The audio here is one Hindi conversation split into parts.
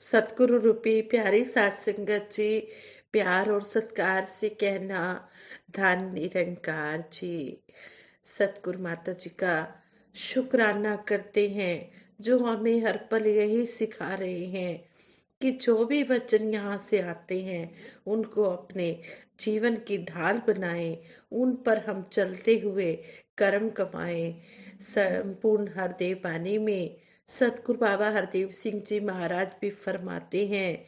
सतगुरु रूपी प्यारी सात संगत जी, प्यार और सत्कार से कहना, धन निरंकार जी। सतगुरु माता जी का शुक्राना करते हैं, जो हमें हर पल यही सिखा रहे हैं कि जो भी वचन यहाँ से आते हैं उनको अपने जीवन की ढाल बनाएं, उन पर हम चलते हुए कर्म कमाएं। संपूर्ण हरदेव बानी में सतगुरु बाबा हरदेव सिंह जी महाराज भी फरमाते हैं,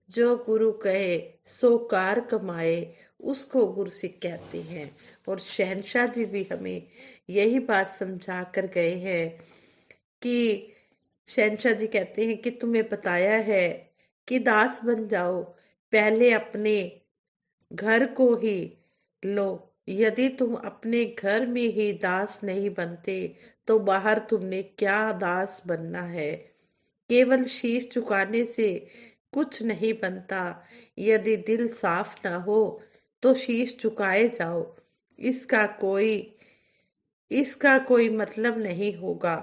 जो गुरु कहे सो कार कमाए, उसको गुरु सिख कहते हैं। और शहनशाह जी भी हमें यही बात समझा कर गए हैं कि शहनशाह जी कहते हैं कि तुम्हें बताया है कि दास बन जाओ, पहले अपने घर को ही लो। यदि तुम अपने घर में ही दास नहीं बनते तो बाहर तुमने क्या दास बनना है। केवल शीश झुकाने से कुछ नहीं बनता। यदि दिल साफ ना हो तो शीश झुकाए जाओ, इसका कोई इसका कोई मतलब नहीं होगा।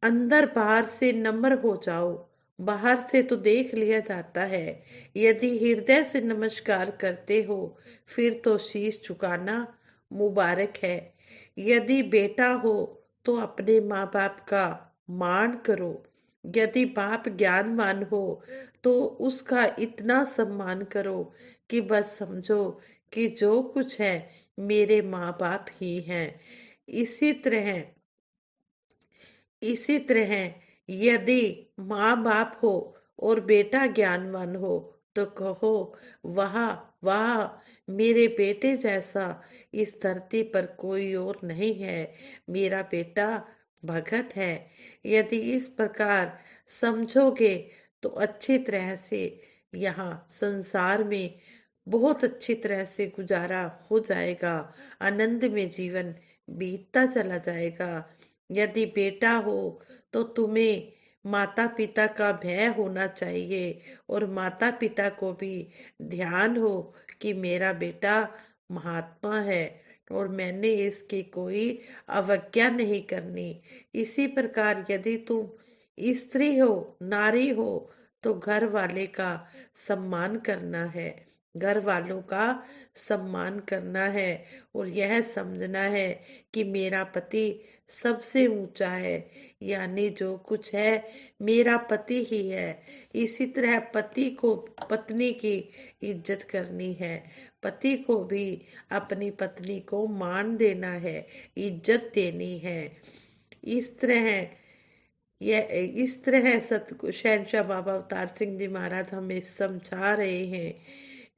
अंदर बाहर से नम्र हो जाओ, बाहर से तो देख लिया जाता है। यदि हृदय से नमस्कार करते हो फिर तो शीश झुकाना मुबारक है। यदि बेटा हो तो अपने माँ बाप का मान करो। यदि बाप ज्ञानवान हो तो उसका इतना सम्मान करो कि बस समझो कि जो कुछ है मेरे माँ बाप ही हैं। इसी तरह इसी तरह यदि माँ बाप हो और बेटा ज्ञानवान हो तो कहो, वाह वाह, मेरे बेटे जैसा इस धरती पर कोई और नहीं है, मेरा बेटा भगत है। यदि इस प्रकार समझोगे तो अच्छी तरह से यहाँ संसार में बहुत अच्छी तरह से गुजारा हो जाएगा, आनंद में जीवन बीतता चला जाएगा। यदि बेटा हो तो तुम्हें माता पिता का भय होना चाहिए और माता पिता को भी ध्यान हो कि मेरा बेटा महात्मा है और मैंने इसकी कोई अवज्ञा नहीं करनी। इसी प्रकार यदि तुम स्त्री हो, नारी हो, तो घर वाले का सम्मान करना है, घर वालों का सम्मान करना है और यह समझना है कि मेरा पति सबसे ऊंचा है, यानी जो कुछ है मेरा पति ही है। इसी तरह पति को पत्नी की इज्जत करनी है, पति को भी अपनी पत्नी को मान देना है, इज्जत देनी है। इस तरह यह इस तरह सतगुरु शहनशाह बाबा अवतार सिंह जी महाराज हमें समझा रहे हैं।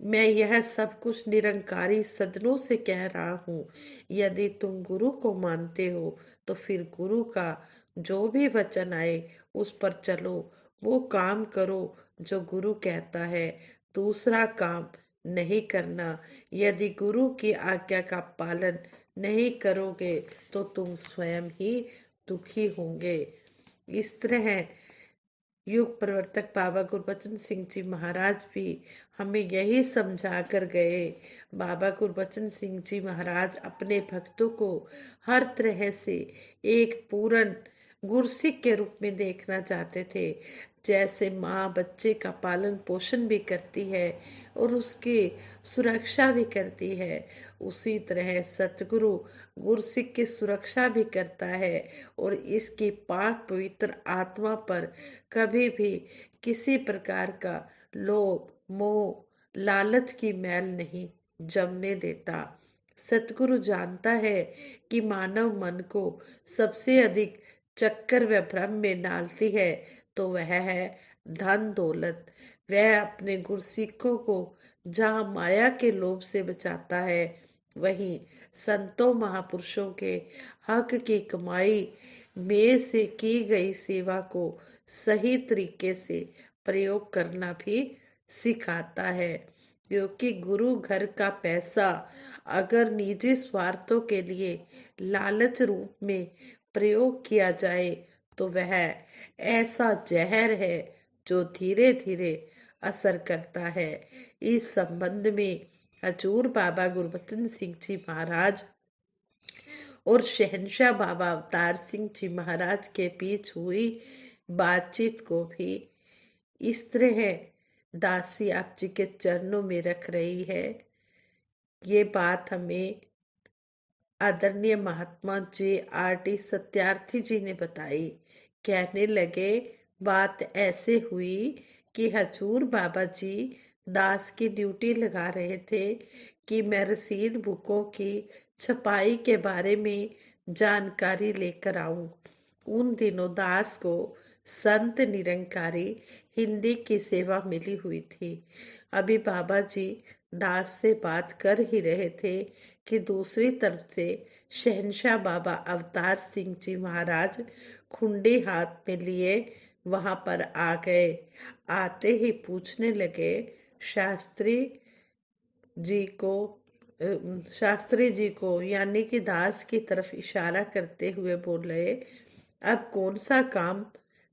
मैं यह सब कुछ निरंकारी सदनों से कह रहा हूँ। यदि तुम गुरु को मानते हो तो फिर गुरु का जो भी वचन आए उस पर चलो, वो काम करो जो गुरु कहता है, दूसरा काम नहीं करना। यदि गुरु की आज्ञा का पालन नहीं करोगे तो तुम स्वयं ही दुखी होंगे। इस तरह युग प्रवर्तक बाबा गुरबचन सिंह जी महाराज भी हमें यही समझा कर गए। बाबा गुरबचन सिंह जी महाराज अपने भक्तों को हर तरह से एक पूर्ण गुरसिक के रूप में देखना चाहते थे। जैसे माँ बच्चे का पालन पोषण भी करती है और उसकी सुरक्षा भी करती है, उसी तरह सतगुरु गुरसिक की सुरक्षा भी करता है और इसकी पाक पवित्र आत्मा पर कभी भी किसी प्रकार का लोभ मोह लालच की मैल नहीं जमने देता। सतगुरु जानता है कि मानव मन को सबसे अधिक चक्कर व भ्रम में डालती है तो वह है धन दौलत। वह अपने गुरसिखों को जहाँ माया के लोभ से बचाता है, वहीं संतों महापुरुषों के हक की कमाई में से की गई सेवा को सही तरीके से प्रयोग करना भी सिखाता है। क्योंकि गुरु घर का पैसा अगर निजी स्वार्थों के लिए लालच रूप में प्रयोग किया जाए तो वह ऐसा जहर है जो धीरे धीरे असर करता है। इस संबंध में हजूर बाबा गुरबचन सिंह जी महाराज और शहनशाह बाबा अवतार सिंह जी महाराज के बीच हुई बातचीत को भी इस तरह दासी आप जी के चरणों में रख रही है। ये बात हमें आदरणीय महात्मा जी आर.डी. सत्यार्थी जी ने बताई। कहने लगे, बात ऐसे हुई कि हजूर बाबा जी दास की ड्यूटी लगा रहे थे कि मैं रसीद बुकों की छपाई के बारे में जानकारी लेकर आऊं। उन दिनों दास को संत निरंकारी हिंदी की सेवा मिली हुई थी। अभी बाबा जी दास से बात कर ही रहे थे कि दूसरी तरफ से शहंशाह बाबा अवतार सिंह जी महाराज खुंडी हाथ में लिए वहां पर आ गए। आते ही पूछने लगे, शास्त्री जी को शास्त्री जी को यानी कि दास की तरफ इशारा करते हुए बोले, अब कौन सा काम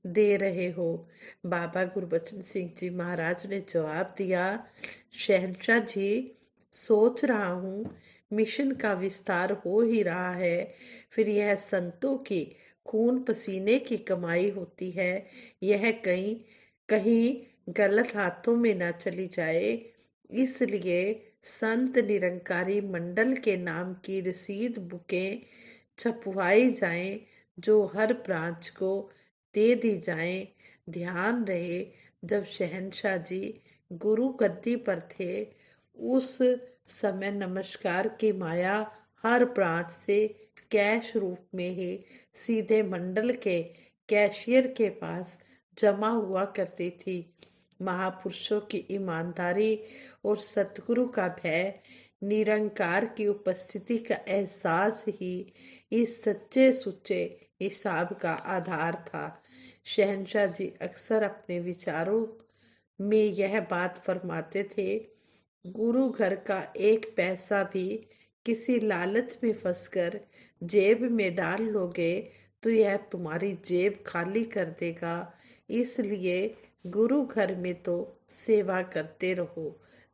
दे रहे हो? बाबा गुरबचन सिंह जी महाराज ने जवाब दिया, शहंशाह जी, सोच रहा हूँ मिशन का विस्तार हो ही रहा है, फिर यह संतों की खून पसीने की कमाई होती है, यह कहीं कहीं गलत हाथों में न चली जाए, इसलिए संत निरंकारी मंडल के नाम की रसीद बुकें छपवाई जाएं, जो हर ब्रांच को दे दी जाएं। ध्यान रहे, जब शहंशाह जी गुरु गद्दी पर थे, उस समय नमस्कार की माया हर ब्रांच से कैश रूप में ही सीधे मंडल के कैशियर के पास जमा हुआ करती थी। महापुरुषों की ईमानदारी और सतगुरु का भय, निरंकार की उपस्थिति का एहसास ही इस सच्चे सुच्चे हिसाब का आधार था। शहंशाह जी अक्सर अपने विचारों में यह बात फरमाते थे, गुरु घर का एक पैसा भी किसी लालच में फंसकर जेब में डाल लोगे तो यह तुम्हारी जेब खाली कर देगा, इसलिए गुरु घर में तो सेवा करते रहो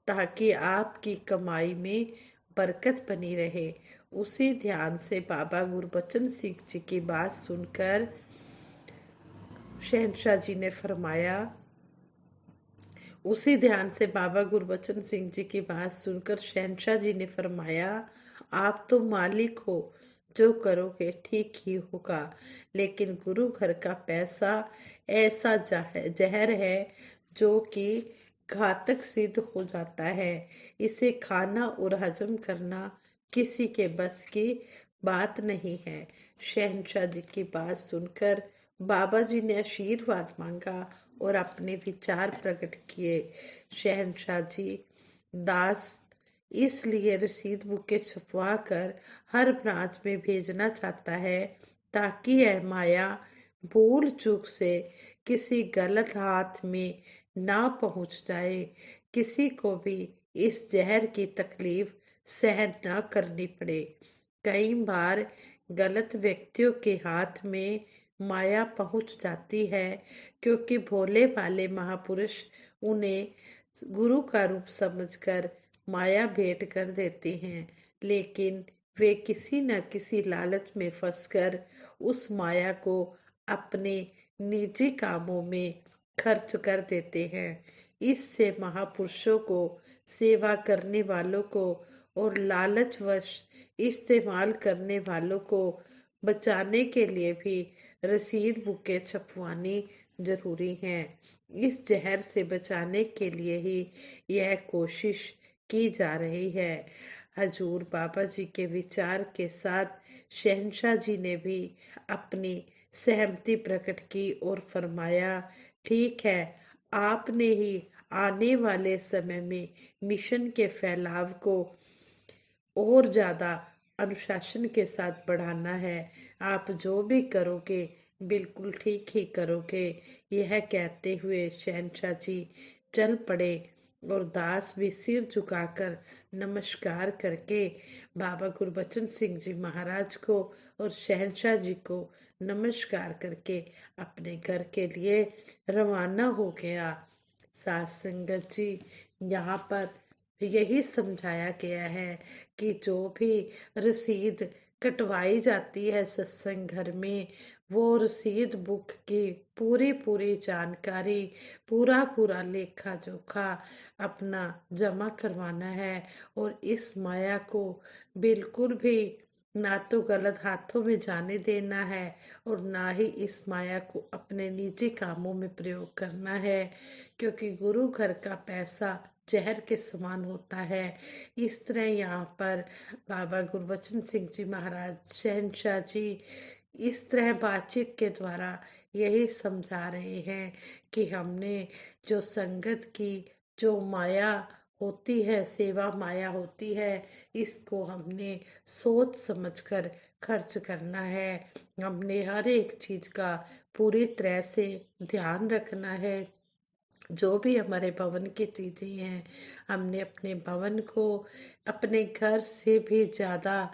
ताकि आपकी कमाई में बरकत बनी रहे। उसी ध्यान से बाबा गुरबचन सिंह जी की बात सुनकर शहंशाह जी ने फरमाया, उसी ध्यान से बाबा गुरबचन सिंह जी की बात सुनकर शहंशाह जी ने फरमाया, आप तो मालिक हो, जो करोगे ठीक ही होगा, लेकिन गुरु घर का पैसा ऐसा जहर है जो कि घातक सिद्ध हो जाता है। इसे खाना और हजम करना किसी के बस की बात नहीं है। शहंशाह जी की बात सुनकर बाबा जी ने आशीर्वाद मांगा और अपने विचार प्रकट किए। शहंशाह जी दास इसलिए रसीद बुकें छपवा कर हर ब्रांच में भेजना चाहता है ताकि यह माया भूल चूक से किसी गलत हाथ में ना पहुंच जाए, किसी को भी इस जहर की तकलीफ सहन ना करनी पड़े। कई बार गलत व्यक्तियों के हाथ में माया पहुंच जाती है क्योंकि भोले भाले महापुरुष उन्हें गुरु का रूप समझकर माया भेंट कर देते हैं, लेकिन वे किसी न किसी लालच में फंसकर उस माया को अपने निजी कामों में खर्च कर देते हैं। इससे महापुरुषों को, सेवा करने वालों को और लालचवश इस्तेमाल करने वालों को बचाने के लिए भी रसीद बुकें छपवानी जरूरी है। इस जहर से बचाने के लिए ही यह कोशिश की जा रही है। हजूर बाबा जी के विचार के साथ शहंशाह जी ने भी अपनी सहमति प्रकट की और फरमाया, ठीक है, आपने ही आने वाले समय में मिशन के फैलाव को और ज्यादा अनुशासन के साथ बढ़ाना है। आप जो भी करोगे बिल्कुल ठीक ही करोगे। यह कहते हुए शहंशाह जी चल पड़े और दास भी सिर झुकाकर नमस्कार करके बाबा गुरबचन सिंह जी महाराज को और शहंशाह जी को नमस्कार करके अपने घर के लिए रवाना हो गया। साथ संगत जी, यहाँ पर यही समझाया गया है कि जो भी रसीद कटवाई जाती है सत्संग घर में, वो रसीद बुक की पूरी पूरी जानकारी, पूरा पूरा लेखा जोखा अपना जमा करवाना है। और इस माया को बिल्कुल भी ना तो गलत हाथों में जाने देना है और ना ही इस माया को अपने निजी कामों में प्रयोग करना है, क्योंकि गुरु घर का पैसा जहर के समान होता है। इस तरह यहाँ पर बाबा गुरबचन सिंह जी महाराज शहनशाह जी इस तरह बातचीत के द्वारा यही समझा रहे हैं कि हमने जो संगत की जो माया होती है, सेवा माया होती है, इसको हमने सोच समझकर खर्च करना है। हमने हर एक चीज का पूरी तरह से ध्यान रखना है। जो भी हमारे भवन की चीजें हैं, हमने अपने भवन को अपने घर से भी ज्यादा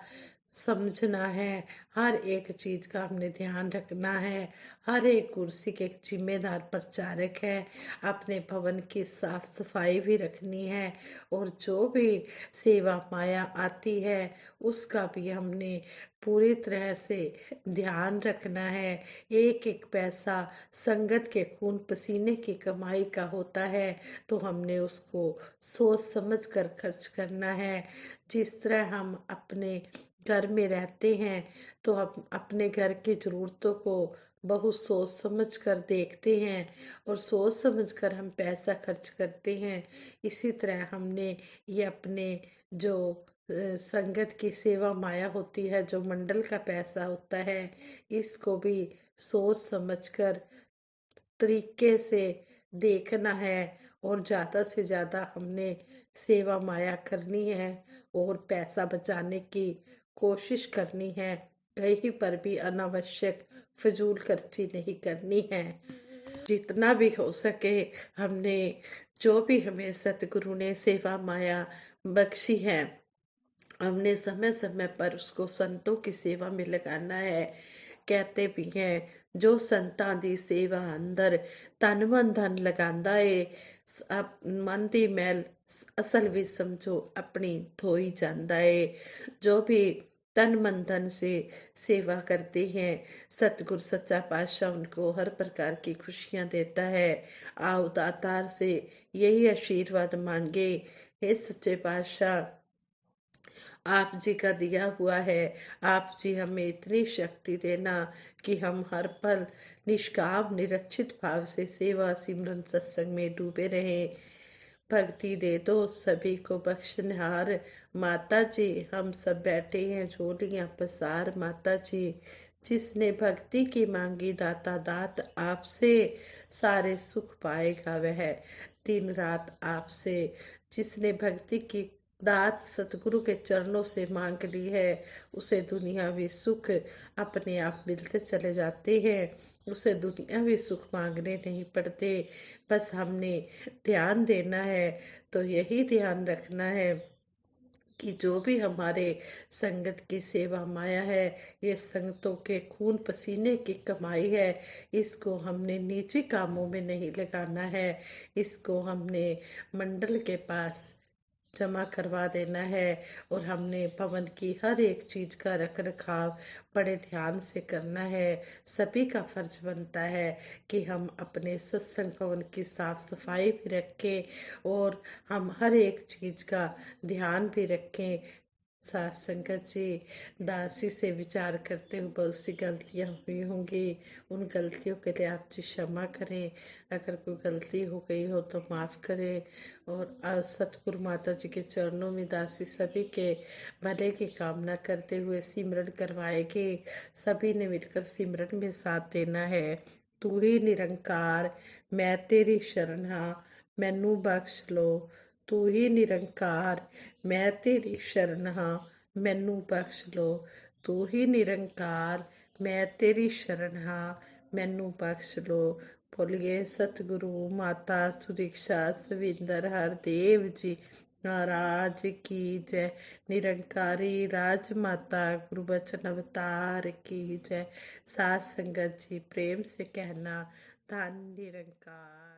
समझना है। हर एक चीज का हमने ध्यान रखना है। हर एक कुर्सी के एक जिम्मेदार प्रचारक है। अपने भवन की साफ सफाई भी रखनी है और जो भी सेवा माया आती है उसका भी हमने पूरी तरह से ध्यान रखना है। एक एक पैसा संगत के खून पसीने की कमाई का होता है, तो हमने उसको सोच समझ कर खर्च करना है। जिस तरह हम अपने घर में रहते हैं तो हम अपने घर की जरूरतों को बहुत सोच समझ कर देखते हैं और सोच समझ कर हम पैसा खर्च करते हैं। इसी तरह हमने ये अपने जो संगत की सेवा माया होती है, जो मंडल का पैसा होता है, इसको भी सोच समझकर तरीके से देखना है और ज्यादा से ज्यादा हमने सेवा माया करनी है और पैसा बचाने की कोशिश करनी है। कहीं पर भी अनावश्यक फजूल खर्ची नहीं करनी है। जितना भी हो सके हमने जो भी हमें सतगुरु ने सेवा माया बख्शी है, हमने समय समय पर उसको संतों की सेवा में लगाना है। कहते भी हैं, जो संतां दी सेवा अंदर तन मन धन लगांदा ਏ, मन दी मैल असल भी समझो अपनी धोई जांदा ਏ। जो भी तन मन धन से सेवा करते हैं, सतगुरु सच्चा पातशाह उनको हर प्रकार की खुशियां देता है। आओ दातार से यही आशीर्वाद मांगे, हे सच्चे पातशाह, आप जी का दिया हुआ है, आप जी हमें इतनी शक्ति देना कि हम हर पल निष्काम निरक्षित भाव से सेवा सिमरन सत्संग में डूबे रहे। भक्ति दे दो सभी को बख्शनहार माता जी, हम सब बैठे हैं झोलियां पसार माता जी। जिसने भक्ति की मांगी दाता दात आपसे, सारे सुख पाएगा वह दिन रात आपसे। जिसने भक्ति की दात सतगुरु के चरणों से मांग ली है, उसे दुनियावी सुख अपने आप मिलते चले जाते हैं। उसे दुनियावी सुख मांगने नहीं पड़ते। बस हमने ध्यान देना है, तो यही ध्यान रखना है कि जो भी हमारे संगत की सेवा माया है, ये संगतों के खून पसीने की कमाई है। इसको हमने निजी कामों में नहीं लगाना है। इसको हमने मंडल के पास जमा करवा देना है और हमने भवन की हर एक चीज का रख रखाव बड़े ध्यान से करना है। सभी का फर्ज बनता है कि हम अपने सत्संग भवन की साफ सफाई भी रखें और हम हर एक चीज का ध्यान भी रखें। साथ संगत जी, दासी से विचार करते हुए बहुत सी गलतियां हुई होंगी, उन गलतियों के लिए आप जी क्षमा करें। अगर कोई गलती हो गई हो तो माफ करें। और आज सतगुरु माता जी के चरणों में दासी सभी के भले की कामना करते हुए सिमरन करवाएंगे। सभी ने मिलकर सिमरन में साथ देना है। तू ही निरंकार मैं तेरी शरण हाँ, मैनू बख्श लो। तू ही निरंकार मैं तेरी शरण हाँ, मैनू बख्श लो। तू ही निरंकार मैं तेरी शरण हाँ, मैनू बख्श लो। बोलिए सतगुरु माता सुदीक्षा सविंदर हरदेव जी महाराज की जय। निरंकारी राजमाता गुरुबचन अवतार की जय। सात संगत जी प्रेम से कहना, धन निरंकार।